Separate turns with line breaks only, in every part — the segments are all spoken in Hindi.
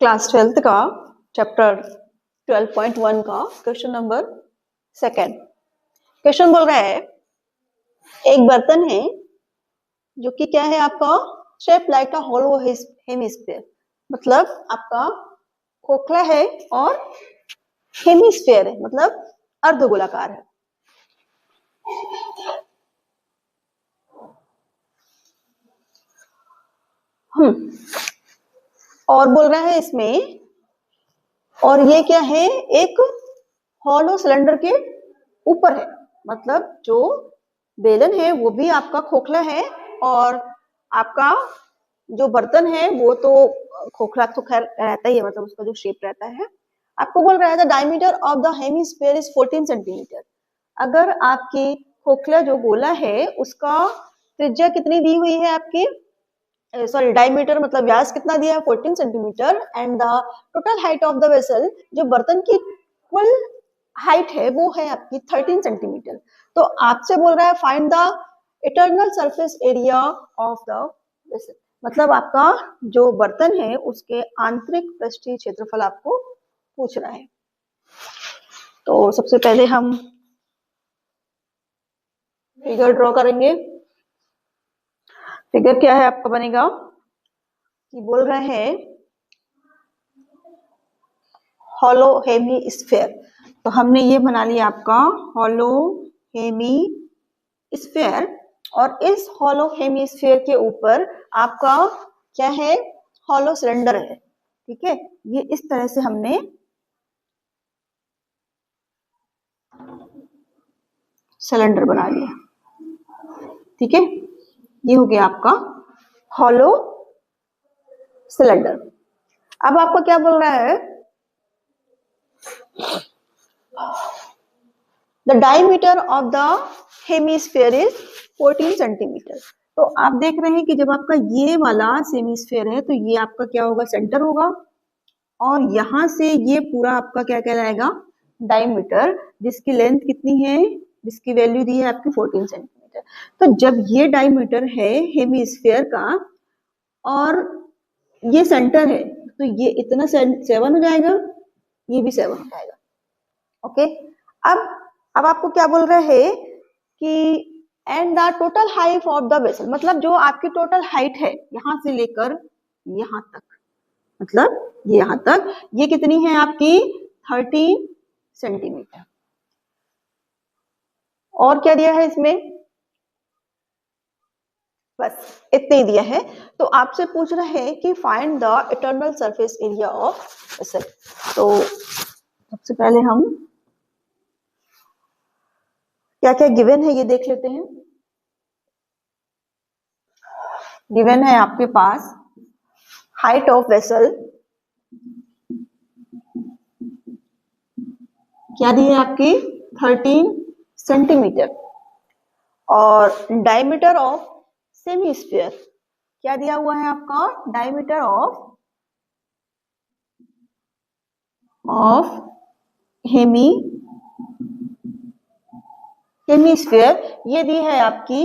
क्लास 12th का चैप्टर 12.1 का क्वेश्चन नंबर 2। क्वेश्चन बोल रहा है एक बर्तन है जो कि क्या है आपका shape like a hollow hemisphere, मतलब आपका खोखला है और हेमिस्फीयर है, मतलब अर्धगोलाकार है। और बोल रहा है इसमें, और ये क्या है, एक हॉलो सिलेंडर के ऊपर है, मतलब जो बेलन है वो भी आपका खोखला है और आपका जो बर्तन है वो तो खोखला तो खैर रहता ही है, मतलब उसका जो शेप रहता है। आपको बोल रहा है the diameter of the hemisphere is 14 centimetre. अगर आपकी खोखला जो गोला है उसका त्रिज्या कितनी दी हुई है आपकी, सॉरी डायमीटर मतलब व्यास कितना दिया है 14 centimetre, and the total height of the vessel, जो बर्तन की कुल हाइट है वो है आपकी 13 सेंटीमीटर। तो आपसे बोल रहा है find the internal surface area of the vessel, मतलब आपका जो बर्तन है उसके आंतरिक पृष्ठीय क्षेत्रफल आपको पूछ रहा है। तो सबसे पहले हम फिगर ड्रॉ करेंगे। फिगर क्या है आपका बनेगा कि बोल रहा है हॉलो हेमिस्फीयर, तो हमने ये बना लिया आपका हॉलो हेमिस्फीयर, और इस हॉलो हेमिस्फीयर के ऊपर आपका क्या है, हॉलो सिलेंडर है। ठीक है, ये इस तरह से हमने सिलेंडर बना लिया। ठीक है, ये हो गया आपका हॉलो सिलेंडर। अब आपको क्या बोल रहा है, the diameter of the hemisphere is 14 centimetre. तो आप देख रहे हैं कि जब आपका ये वाला हेमिस्फीयर है तो ये आपका क्या होगा, सेंटर होगा, और यहां से ये पूरा आपका क्या कहलाएगा, डायमीटर, जिसकी लेंथ कितनी है, जिसकी वैल्यू दी है आपकी 14 सेंटीमीटर। तो जब ये डायमीटर है हेमिस्फीयर का और ये सेंटर है तो ये इतना 7 हो जाएगा, ये भी 7 हो जाएगा। ओके, अब आपको क्या बोल रहा है कि and the total height of the vessel, मतलब जो आपकी टोटल हाइट है यहां से लेकर यहां तक, मतलब ये यहां तक, ये कितनी है आपकी 13 सेंटीमीटर। और क्या दिया है इसमें, बस इतना ही दिया है। तो आपसे पूछ रहा है कि find the internal surface area of vessel. तो सबसे पहले हम क्या क्या गिवन है ये देख लेते हैं। गिवन है आपके पास हाइट ऑफ वेसल, क्या दी है आपकी 13 सेंटीमीटर, और डायमीटर ऑफ सेमीस्फीयर क्या दिया हुआ है आपका, डायमीटर ऑफ हेमिस्फीयर ये दी है आपकी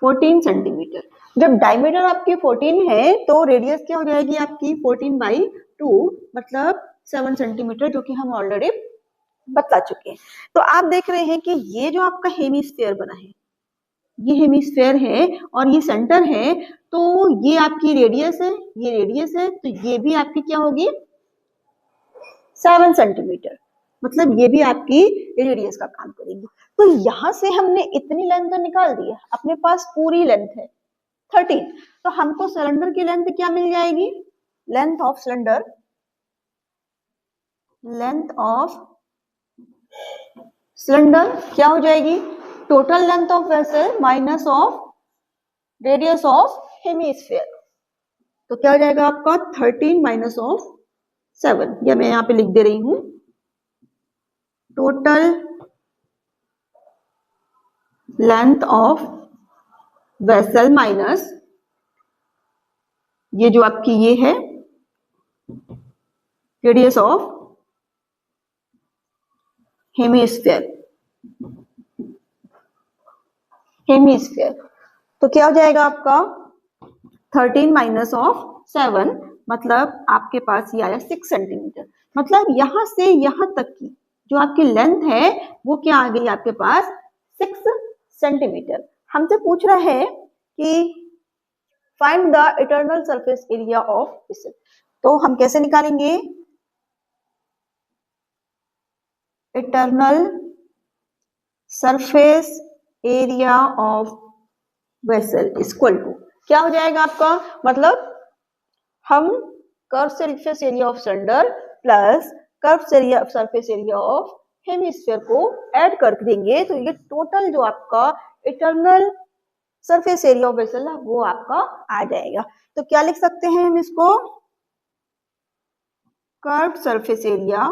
14 सेंटीमीटर। जब डायमीटर आपकी 14 है तो रेडियस क्या हो जाएगी आपकी 14/2, मतलब 7 सेंटीमीटर, जो कि हम ऑलरेडी बता चुके हैं। तो आप देख रहे हैं कि ये जो आपका हेमिस्फीयर बना है, ये हेमिस्फीयर है और ये सेंटर है, तो ये आपकी रेडियस है, ये रेडियस है, तो ये भी आपकी क्या होगी 7 सेंटीमीटर, मतलब ये भी आपकी रेडियस का काम करेगी। तो यहां से हमने इतनी लेंथ तो निकाल दी है, अपने पास पूरी लेंथ है 13, तो हमको सिलेंडर की लेंथ क्या मिल जाएगी, length of cylinder, length of cylinder क्या हो जाएगी, total length of vessel minus of radius of hemisphere. तो क्या हो जाएगा आपका 13 माइनस ऑफ 7, या मैं यहाँ पे लिख दे रही हूं total length of vessel minus ये जो आपकी ये है रेडियस ऑफ हेमिस्फीयर। तो क्या हो जाएगा आपका 13 माइनस ऑफ 7 मतलब आपके पास ये आया 6 सेंटीमीटर। मतलब यहाँ से यहाँ तक की जो आपकी लेंथ है वो क्या आ गई आपके पास 6 सेंटीमीटर। हमसे पूछ रहा है कि find the internal surface area of vessel. तो हम कैसे निकालेंगे? Internal surface area of vessel equal to क्या हो जाएगा आपका? मतलब हम curve surface area of cylinder plus curve surface area of hemisphere को ऐड कर देंगे तो ये टोटल जो आपका internal surface area of vessel है वो आपका आ जाएगा। तो क्या लिख सकते हैं हम इसको? Curve surface area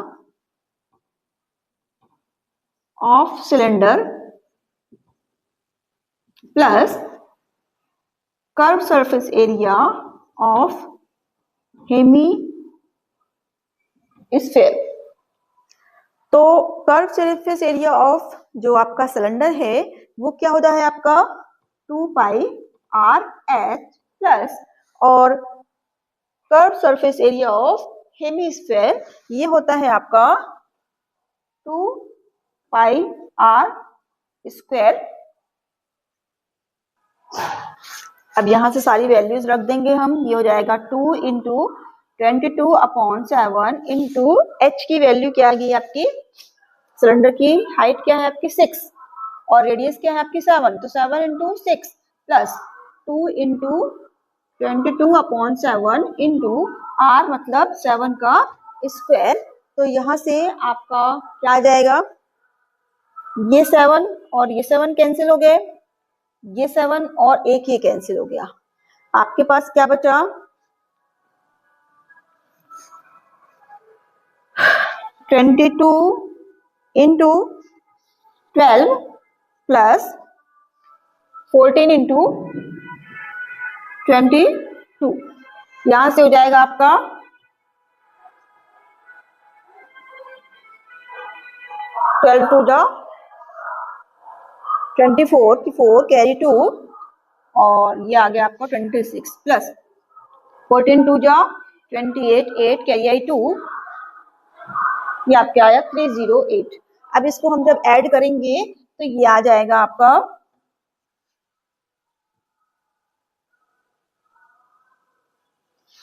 of cylinder plus curve surface area of hemisphere. तो कर्व सरफेस एरिया ऑफ जो आपका सिलेंडर है वो क्या होता है आपका 2 पाई आर एच प्लस, और curve surface area of hemisphere ये होता है आपका 2 पाई आर स्क्वायर। अब यहां से सारी वैल्यूज रख देंगे हम। ये हो जाएगा 2 इंटू 22/7 इंटू एच की वैल्यू क्या आ गई आपकी? सिलेंडर की हाइट क्या है आपकी 6 और रेडियस क्या है आपकी 7, तो 7 into 6 plus 2 into 22/7 into R मतलब 7 का स्क्वायर। तो यहाँ से आपका क्या आ जाएगा? ये 7 और ये 7 कैंसिल हो गए, ये 7 और एक ये कैंसिल हो गया। आपके पास क्या बचा? 22 इंटू 12 प्लस 14 इंटू 22। यहां से हो जाएगा आपका 12 टू द 24 की 4 कैरी 2 और ये आ गया आपका 26 प्लस 14 टू जा 28 8 कैरी आई 2, ये आपके आया 308। अब इसको हम जब ऐड करेंगे तो ये आ जाएगा आपका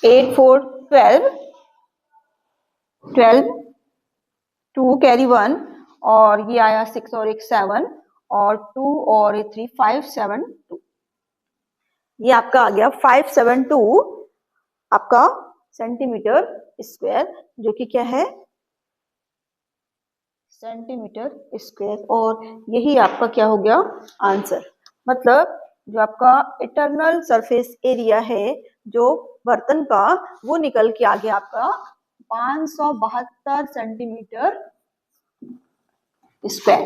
8 4 12 12 2 कैरी 1 और ये आया 6 और एक 7 और 2 और 3 5 7 2। ये आपका आ गया 572 आपका सेंटीमीटर स्क्वायर, जो कि क्या है सेंटीमीटर स्क्वायर। और यही आपका क्या हो गया आंसर। मतलब जो आपका इंटरनल सरफेस एरिया है जो बर्तन का वो निकल के आ गया आपका 572 सेंटीमीटर स्क्वायर।